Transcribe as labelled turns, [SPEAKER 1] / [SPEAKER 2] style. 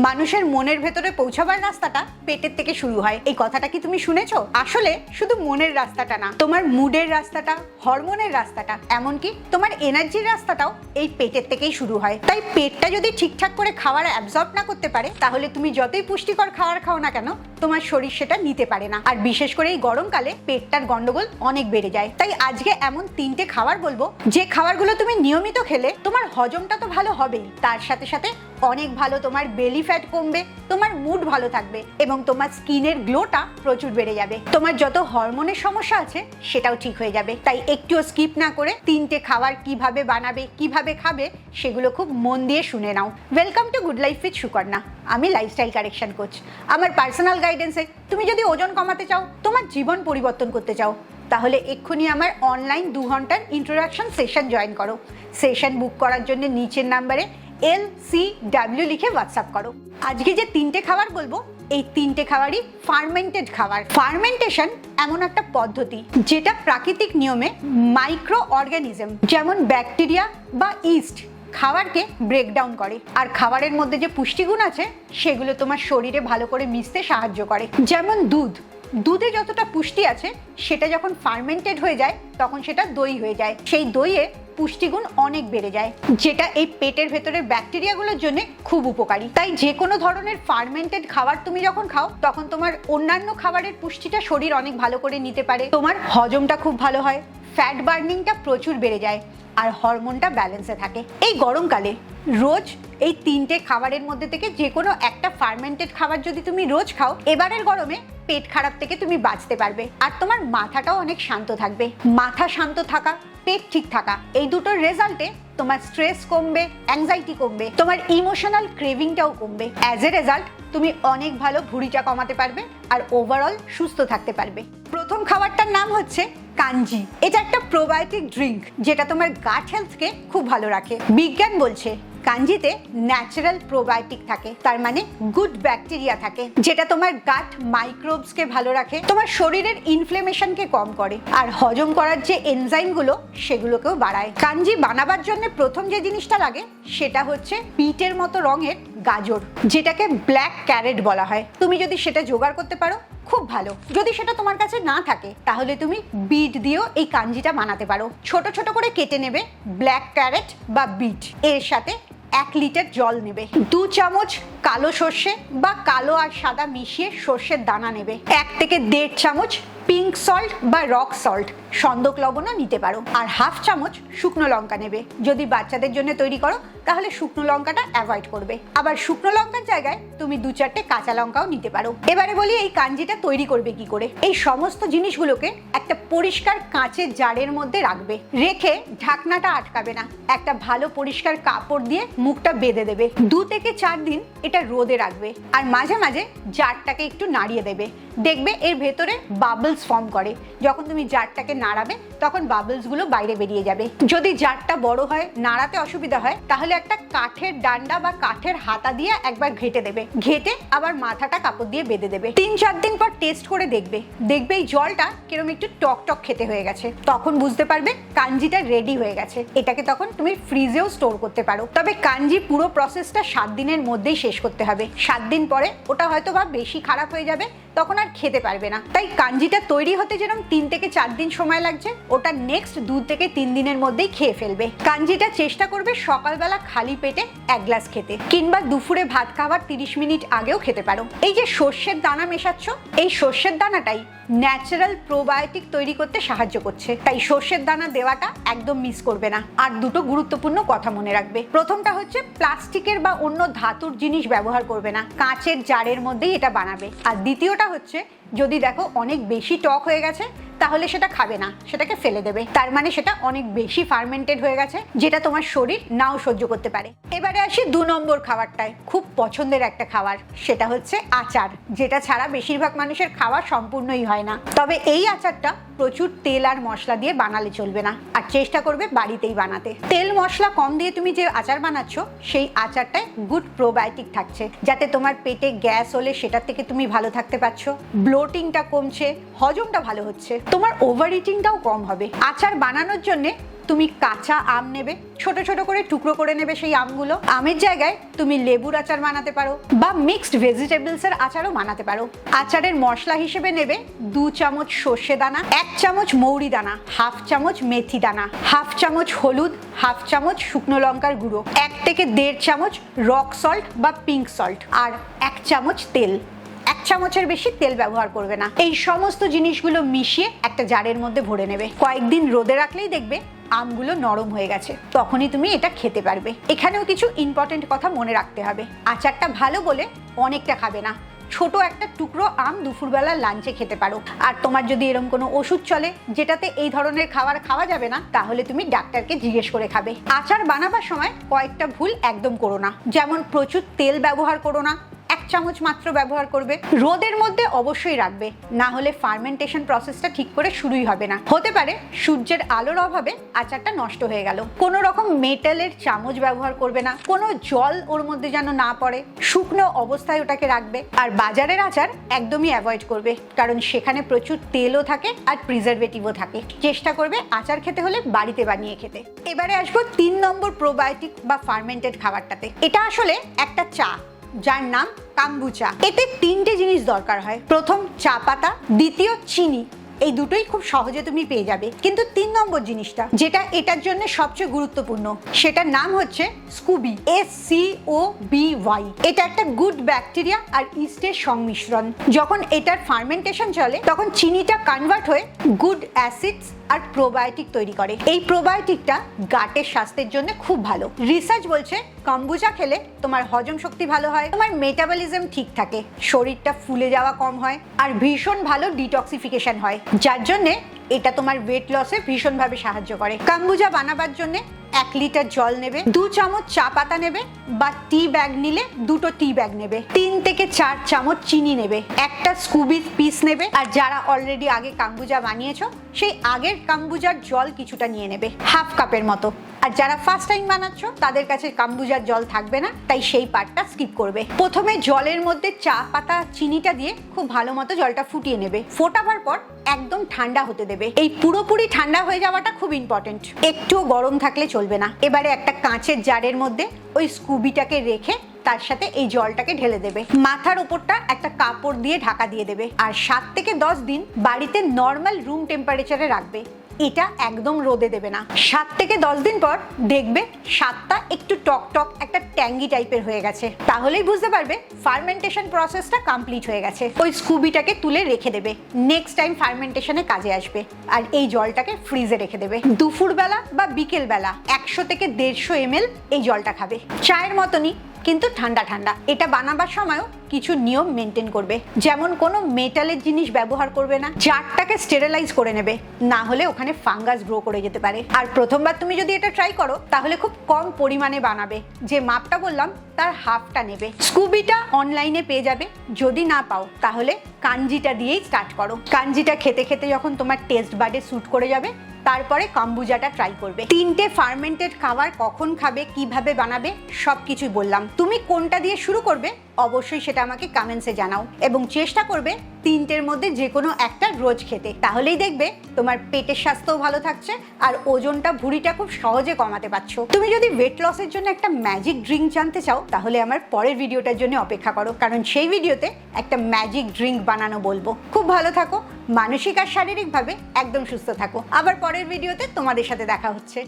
[SPEAKER 1] মানুষের মনের ভেতরে পৌঁছাবার রাস্তাটা পেটের থেকে শুরু হয়। এই কথাটা কি তুমি শুনেছো? আসলে শুধু মনের রাস্তাটা না, তোমার মুডের রাস্তাটা, হরমোনের রাস্তাটা, এমনকি তোমার এনার্জির রাস্তাটাও এই পেটের থেকেই শুরু হয়। তাই পেটটা যদি ঠিকঠাক করে খাবার অ্যাবজর্ব না করতে পারে, তাহলে তুমি যতই পুষ্টিকর খাবার খাও না কেন, তোমার শরীর সেটা নিতে পারে না। আর বিশেষ করে এই গরমকালে পেটটার গন্ডগোল অনেক বেড়ে যায়। তাই আজকে এমন 3টে খাবার বলবো, যে খাবারগুলো তুমি নিয়মিত খেলে তোমার হজমটা তো ভালো হবেই, তার সাথে সাথে অনেক ভালো তোমার বেলি ফ্যাট কমবে, তোমার মুড ভালো থাকবে এবং তোমার স্কিনের গ্লোটা প্রচুর বেড়ে যাবে। তোমার যত হরমোনের সমস্যা আছে সেটাও ঠিক হয়ে যাবে। তাই একটুও স্কিপ না করে 3টে খাবার কিভাবে বানাবে, কিভাবে খাবে, সেগুলো খুব মন দিয়ে শুনে নাও। Welcome to good life with Sukarna. আমি লাইফস্টাইল কারেকশন কোচ। আমার পার্সোনাল গাইডেন্সে তুমি যদি ওজন কমাতে চাও, তোমার জীবন পরিবর্তন করতে চাও, তাহলে এক্ষুনি আমার অনলাইন 2 ঘন্টার ইন্ট্রোডাকশন সেশন জয়েন করো। সেশন বুক করার জন্য নিচের নাম্বারে LCW লিখে হোয়াটসঅ্যাপ করো। আজকে যে 3টে খাবার বলবো, এই 3টে খাবারই ফার্মেন্টেড খাবার। ফার্মেন্টেশন এমন একটা পদ্ধতি যেটা প্রাকৃতিক নিয়মে মাইক্রো অর্গানিজম যেমন ব্যাকটেরিয়া বা ইস্ট খাবারকে ব্রেকডাউন করে, আর খাবারের মধ্যে যে পুষ্টিগুণ আছে সেগুলো তোমার শরীরে ভালো করে মিশতে সাহায্য করে। যেমন দুধে যতটা পুষ্টি আছে, সেটা যখন ফার্মেন্টেড হয়ে যায় তখন সেটা দই হয়ে যায়। সেই দইয়ে পুষ্টিগুণ অনেক বেড়ে যায়, যেটা এই পেটের ভেতরের ব্যাকটেরিয়াগুলোর জন্য খুব উপকারী। তাই যে কোনো ধরনের ফার্মেন্টেড খাবার তুমি যখন খাও, তখন তোমার অন্যান্য খাবারের পুষ্টিটা শরীর অনেক ভালো করে নিতে পারে, তোমার হজমটা খুব ভালো হয়, ফ্যাট বার্নিংটা প্রচুর বেড়ে যায়, আর হরমোনটা ব্যালেন্সে থাকে। এই গরমকালে রোজ এই 3টে খাবারের মধ্যে থেকে যে কোনো একটা ফার্মেন্টেড খাবার যদি তুমি রোজ খাও, এবারের গরমে পেট খারাপ থেকে তুমি বাঁচতে পারবে, আর তোমার মাথাটাও অনেক শান্ত থাকবে। মাথা শান্ত থাকা, পেট ঠিক থাকা, এই দুটোর রেজাল্টে তোমার স্ট্রেস কমবে, অ্যাংজাইটি কমবে, তোমার ইমোশনাল ক্রেভিংটাও কমবে। অ্যাজ এ রেজাল্ট তুমি অনেক ভালো ভুঁড়িটা কমাতে পারবে আর ওভারঅল সুস্থ থাকতে পারবে। প্রথম খাবারটার নাম হচ্ছে কাঞ্জি। এটা একটা প্রোবায়োটিক ড্রিঙ্ক যেটা তোমার গাট হেলথকে খুব ভালো রাখে। বিজ্ঞান বলছে কাঞ্জিতে ন্যাচারাল প্রোবায়োটিক থাকে, তার মানে গুড ব্যাকটেরিয়া থাকে, যেটা তোমার গাট মাইক্রোবসকে ভালো রাখে, তোমার শরীরের ইনফ্লেমেশনকে কম করে, আর হজম করার যে এনজাইমগুলো সেগুলোকেও বাড়ায়। কাঞ্জি বানাবার জন্য প্রথম যে জিনিসটা লাগে সেটা হচ্ছে বিটের মতো রঙের গাজর, যেটাকে ব্ল্যাক ক্যারেট বলা হয়। তুমি যদি সেটা জোগাড় করতে পারো খুব ভালো। যদি সেটা তোমার কাছে না থাকে, তাহলে তুমি বিট দিয়েও এই কাঞ্জিটা বানাতে পারো। ছোট ছোট করে কেটে নেবে ব্ল্যাক ক্যারেট বা বিট, এর সাথে 1 লিটার জল নেবে, 2 চামচ কালো সর্ষে বা কালো আর সাদা মিশিয়ে সর্ষের দানা নেবে, 1 থেকে 1.5 চামচ পিঙ্ক সল্ট বা রক সল্ট, সন্দক লবণও নিতে পারো, আর 1/2 চামচ শুকনো লঙ্কা নেবে। যদি বাচ্চাদের জন্য তৈরি করো তাহলে শুকনো লঙ্কাটা অ্যাভয়েড করবে, আবার শুকনো লঙ্কার জায়গায় তুমি 2-4টে কাঁচা লঙ্কাও নিতে পারো। এবারে বলি এই কাঞ্জিটা তৈরি করবে কি করে। এই সমস্ত জিনিসগুলোকে একটা পরিষ্কার কাঁচের জারের মধ্যে রাখবে, রেখে ঢাকনাটা আটকাবে না, একটা ভালো পরিষ্কার কাপড় দিয়ে মুখটা বেঁধে দেবে। 2 থেকে 4 দিন এটা রোদে রাখবে, আর মাঝে মাঝে জারটাকে একটু নাড়িয়ে দেবে। দেখবে এর ভেতরে বাবলস ফর্ম করে। যখন তুমি জারটাকে নাড়াবে তখন বাবলসগুলো বাইরে বেরিয়ে যাবে। যদি জারটা বড় হয়, নাড়াতে অসুবিধা হয়, তাহলে একটা কাঠের ডান্ডা বা কাঠের হাতা দিয়ে একবার ঘেটে দেবে, ঘেটে আবার মাথাটা কাপড় দিয়ে বেঁধে দেবে। 3-4 দিন পর টেস্ট করে দেখবে এই জলটা কিরকম একটু টক টক খেতে হয়ে গেছে, তখন বুঝতে পারবে কাঞ্জিটা রেডি হয়ে গেছে। এটাকে তখন তুমি ফ্রিজেও স্টোর করতে পারো। তবে কাঞ্জি পুরো প্রসেসটা 7 দিনের মধ্যেই শেষ করতে হবে। 7 দিন পরে ওটা হয়তো বা বেশি খারাপ হয়ে যাবে, তখন আর খেতে পারবে না। তাই কাঞ্জিটা তৈরি হতে যেরকম 3 থেকে 4 দিন সময় লাগছে, ওটা নেক্সট 2 থেকে 3 দিনের মধ্যেই খেয়ে ফেলবে। কাঞ্জিটা চেষ্টা করবে সকালবেলা খালি পেটে 1 গ্লাস খেতে, কিংবা দুপুরে ভাত খাবার 30 মিনিট আগেও খেতে পারো। এই যে সর্ষের দানা মেশাচ্ছ, এই সর্ষের দানাটাই ন্যাচারাল প্রোবায়োটিক তৈরি করতে সাহায্য করছে, তাই সর্ষের দানা দেওয়াটা একদম মিস করবে না। আর দুটো গুরুত্বপূর্ণ কথা মনে রাখবে। প্রথমটা হচ্ছে প্লাস্টিকের বা অন্য ধাতুর জিনিস ব্যবহার করবে না, কাঁচের জারের মধ্যেই এটা বানাবে। আর দ্বিতীয়টা হচ্ছে যদি দেখো অনেক বেশি টক হয়ে গেছে, তাহলে সেটা খাবে না, সেটাকে ফেলে দেবে। তার মানে সেটা অনেক বেশি ফার্মেন্টেড হয়ে গেছে, যেটা তোমার শরীর নাও সহ্য করতে পারে। এবারে আসি 2 নম্বর খাবারটায়, খুব পছন্দের একটা খাবার, সেটা হচ্ছে আচার, যেটা ছাড়া বেশিরভাগ মানুষের খাওয়া সম্পূর্ণই হয় না। তবে এই আচারটা প্রচুর তেল আর মশলা দিয়ে বানালে চলবে না, আর চেষ্টা করবে বাড়িতেই বানাতে। তেল মশলা কম দিয়ে তুমি যে আচার বানাচ্ছ, সেই আচারটায় গুড প্রোবায়োটিক থাকছে, যাতে তোমার পেটে গ্যাস হলে সেটার থেকে তুমি ভালো থাকতে পারছো, ব্লোটিংটা কমছে, হজমটা ভালো হচ্ছে, তোমার ওভার ইটিংটাও কম হবে। আচার বানানোর জন্য তুমি কাঁচা আম নেবে, ছোট ছোট করে টুকরো করে নেবে সেই আমগুলো। আমের জায়গায় তুমি লেবুর আচার বানাতে পারো বা মিক্সড ভেজিটেবলসের আচারও বানাতে পারো। আচারের মশলা হিসেবে নেবে 2 চামচ সর্ষে দানা, 1 চামচ মৌরি দানা, হাফ চামচ মেথি দানা, হাফ চামচ হলুদ, হাফ চামচ শুকনো লঙ্কার গুঁড়ো, 1 থেকে 1.5 চামচ রক সল্ট বা পিঙ্ক সল্ট, আর 1 চামচ তেল। 1 চামচের বেশি তেল ব্যবহার করবে না। এই সমস্ত জিনিসগুলো মিশিয়ে একটা জারের মধ্যে ভরে নেবে। কয়েকদিন রোদে রাখলেই দেখবে আমগুলো নরম হয়ে গেছে, তখনই তুমি এটা খেতে পারবে। এখানেও কিছু ইম্পর্টেন্ট কথা মনে রাখতে হবে। আচারটা ভালো বলে অনেকটা খাবে না, ছোট একটা টুকরো আম দুপুরবেলা লাঞ্চে খেতে পারো। আর তোমার যদি এরকম কোনো ওষুধ চলে যেটাতে এই ধরনের খাবার খাওয়া যাবে না, তাহলে তুমি ডাক্তারকে জিজ্ঞেস করে খাবে। আচার বানাবার সময় কয়েকটা ভুল একদম করো না, যেমন প্রচুর তেল ব্যবহার করো না, 1 চামচ মাত্র ব্যবহার করবে। রোদের মধ্যে অবশ্যই রাখবে, না হলে ফার্মেন্টেশন প্রসেসটা ঠিক করে শুরুই হবে না। হতে পারে সূর্যের আলোর অভাবে আচারটা নষ্ট হয়ে গেল। কোনো রকম মেটালের চামচ ব্যবহার করবে না, কোনো জল ওর মধ্যে যেন না পড়ে, শুকনো অবস্থায় ওটাকে রাখবে। আর বাজারের আচার একদমই অ্যাভয়েড করবে, কারণ সেখানে প্রচুর তেলও থাকে আর প্রিজারভেটিভও থাকে। চেষ্টা করবে আচার খেতে হলে বাড়িতে বানিয়ে খেতে। এবারে আসবো 3 নম্বর প্রোবায়োটিক বা ফার্মেন্টেড খাবারটাতে। এটা আসলে একটা চা, যার নাম কাম্বুচা। এতে 3টে জিনিস দরকার হয়। প্রথম চা পাতা, দ্বিতীয় চিনি। এই দুটোই খুব সহজে তুমি পেয়ে যাবে। কিন্তু 3 নম্বর জিনিসটা, যেটা এটার জন্য সবচেয়ে গুরুত্বপূর্ণ, সেটার নাম হচ্ছে স্কুবি, SCOBY। এটা একটা গুড ব্যাকটেরিয়া আর ইস্টের সংমিশ্রণ। যখন এটার ফার্মেন্টেশন চলে, তখন চিনিটা কনভার্ট হয়ে গুড অ্যাসিডস আর প্রোবায়োটিক তৈরি করে। এই প্রোবায়োটিকটা গাটের স্বাস্থ্যের জন্য খুব ভালো। রিসার্চ বলছে কম্বুচা খেলে তোমার হজম শক্তি ভালো হয়, তোমার মেটাবলিজম ঠিক থাকে, শরীরটা ফুলে যাওয়া কম হয়, আর ভীষণ ভালো ডিটক্সিফিকেশন হয়, যার জন্য এটা তোমার ওয়েট লসে ভীষণভাবে সাহায্য করে। কম্বুচা বানাবার জন্য 1 লিটার জল নেবে, 2 চামচ চা পাতা নেবে বা টি ব্যাগ নিলে 2টো টি ব্যাগ নেবে, 3 থেকে 4 চামচ চিনি নেবে, একটা স্কুবি পিস নেবে। আর যারা অলরেডি আগে কম্বুচা বানিয়েছো, সেই আগের কম্বুচার জল কিছুটা নিয়ে নেবে, হাফ কাপের মতো। আর যারা ফার্স্ট টাইম বানাচ্ছ, তাদের কাছে কম্বুচার জল থাকবে না, তাই সেই পার্টটা স্কিপ করবে। প্রথমে জলের মধ্যে চা পাতা চিনিটা দিয়ে খুব ভালো মতো জলটা ফুটিয়ে নেবে। ফোটাবার পর একদম ঠান্ডা হতে দেবে। এই পুরোপুরি ঠান্ডা হয়ে যাওয়াটা খুব ইম্পর্টেন্ট, একটুও গরম থাকলে চলবে না। এবারে একটা কাঁচের জারের মধ্যে ওই স্কুবিটাকে রেখে তার সাথে এই জলটাকে ঢেলে দেবে। মাথার উপরটা একটা কাপড় দিয়ে ঢাকা দিয়ে দেবে। আর 7 থেকে 10 দিন বাড়িতে নর্মাল রুম টেম্পারেচারে রাখবে। এটা একদম রোদে দেবে না। 7 থেকে 10 দিন পর দেখবে স্বাদটা একটু টক টক একটা ট্যাঙ্গি টাইপের হয়ে গেছে, তাহলেই বুঝতে পারবে ফার্মেন্টেশন প্রসেসটা কমপ্লিট হয়ে গেছে। ওই স্কুবিটাকে তুলে রেখে দেবে, নেক্সট টাইম ফার্মেন্টেশনে কাজে আসবে। আর এই জলটাকে ফ্রিজে রেখে দেবে। দুপুরবেলা বা বিকেলবেলা 100 থেকে 150 ml এই জলটা খাবে, চায়ের মতনই, কিন্তু ঠান্ডা ঠান্ডা। এটা বানাবার সময়ও কিছু নিয়ম মেনটেন করবে, যেমন কোনো মেটালের জিনিস ব্যবহার করবে না, জারটাকে স্টেরিলাইজ করে নেবে, না হলে ওখানে ফাঙ্গাস গ্রো করে যেতে পারে। আর প্রথমবার তুমি যদি এটা ট্রাই করো, তাহলে খুব কম পরিমাণে বানাবে, যে মাপটা বললাম তার হাফটা নেবে। স্কুবিটা অনলাইনে পেয়ে যাবে, যদি না পাও তাহলে কাঞ্জিটা দিয়েই স্টার্ট করো। কাঞ্জিটা খেতে খেতে যখন তোমার টেস্ট বাডে স্যুট করে যাবে, তারপরে কম্বুচাটা ট্রাই করবে। 3টে ফার্মেন্টেড খাবার কখন খাবে, কিভাবে বানাবে, সবকিছুই বললাম। তুমি কোনটা দিয়ে শুরু করবে অবশ্যই সেটা আমাকে কমেন্টসে জানাও, এবং চেষ্টা করবে 3টের মধ্যে যে কোনো একটা রোজ খেতে। তাহলেই দেখবে তোমার পেটের স্বাস্থ্যও ভালো থাকছে আর ওজনটা, ভুঁড়িটা খুব সহজে কমাতে পারছো। তুমি যদি ওয়েট লসের জন্য একটা ম্যাজিক ড্রিঙ্ক জানতে চাও, তাহলে আমার পরের ভিডিওটার জন্য অপেক্ষা করো, কারণ সেই ভিডিওতে একটা ম্যাজিক ড্রিঙ্ক বানানো বলবো। খুব ভালো থাকো, মানসিক আর শারীরিকভাবে একদম সুস্থ থাকো। আবার পরের ভিডিওতে তোমাদের সাথে দেখা হচ্ছে।